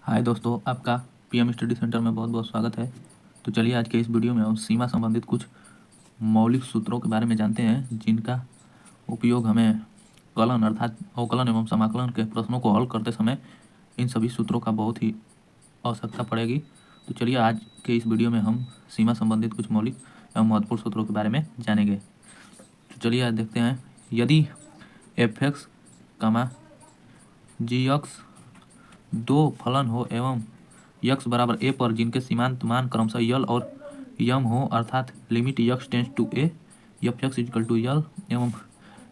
हाय दोस्तों, आपका PM study centre में बहुत बहुत स्वागत है। तो चलिए आज के इस वीडियो में हम सीमा संबंधित कुछ मौलिक सूत्रों के बारे में जानते हैं, जिनका उपयोग हमें कलन अर्थात अवकलन एवं समाकलन के प्रश्नों को हल करते समय इन सभी सूत्रों का बहुत ही आवश्यकता पड़ेगी। तो चलिए आज के इस वीडियो में हम सीमा संबंधित कुछ मौलिक एवं महत्वपूर्ण सूत्रों के बारे में जानेंगे। तो चलिए आज देखते हैं। यदि एफ एक्स जी एक्स दो फलन हो एवं यक्स बराबर ए पर जिनके सीमांत मान क्रमशः यल और यम हो, अर्थात limit X tends to A F X equal to L एवं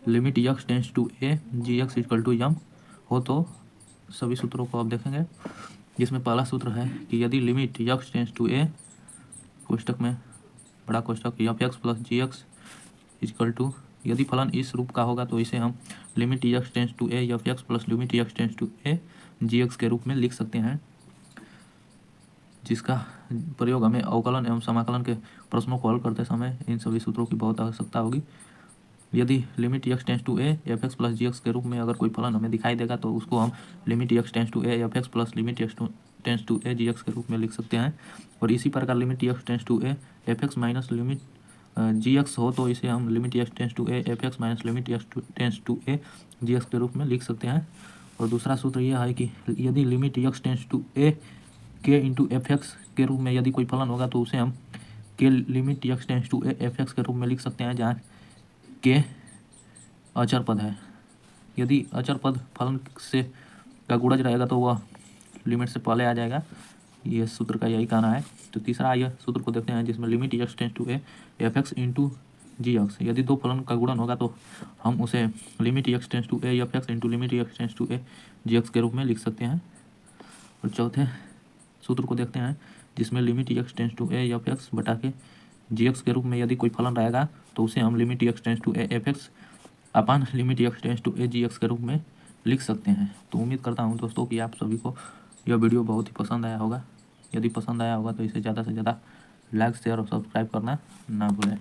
limit X tends to A ji X equal to M हो, तो सभी सूत्रों को अब देखेंगे। जिसमें पहला सूत्र है कि यदि limit X tends to A कोष्टक में बड़ा कोष्टक F x plus ji X equal to, यदि फलन इस रूप का होगा तो इसे हम limit X tends to A F x plus limit X tends to A ji x के रूप में लिख सकते हैं, जिसका प्रयोग हमें अवकलन एवं समाकलन के प्रश्नों को हल करते समय इन सभी सूत्रों की बहुत आवश्यकता होगी। यदि limit x tends to A F x plus ji x के रूप में अगर कोई फलन हमें दिखाई देगा तो उसको हम limit x tends to A F x plus limit x tends to A ji x के रूप में लिख सकते हैं। और इसी प्रकार limit x tends to A F x minus limit g x हो तो इसे हम limit x tends to A F x minus limit x tends to A ji x के रूप में लिख सकते हैं। और दूसरा सूत्र यह है कि यदि लिमिट एक्स टेंस टू ए के इंटू एफ एक्स के रूप में यदि कोई फलन होगा तो उसे हम के limit x tends to A F x के रूप में लिख सकते हैं, जहाँ के अचर पद है। यदि अचर पद फलन से का गुणज रहेगा तो वह लिमिट से पहले आ जाएगा। यह सूत्र का यही कहना है। तो तीसरा यह सूत्र को देखते हैं, जिसमें limit x tends to A F x into g x, यदि दो फलन का गुणन होगा तो हम उसे limit x tends to A F x into limit x tends to A ji x के रूप में लिख सकते हैं। और चौथे सूत्र को देखते हैं, जिसमें limit x tends to A F x बटा के जी एक्स के रूप में यदि कोई फलन रहेगा तो उसे हम limit x tends to A F x upon limit x tends to A ji x के रूप में लिख सकते हैं। तो उम्मीद करता हूं दोस्तों कि आप सभी को यह वीडियो बहुत ही पसंद आया होगा। यदि पसंद आया होगा तो इसे ज़्यादा से ज़्यादा लाइक शेयर और सब्सक्राइब करना ना भूलें।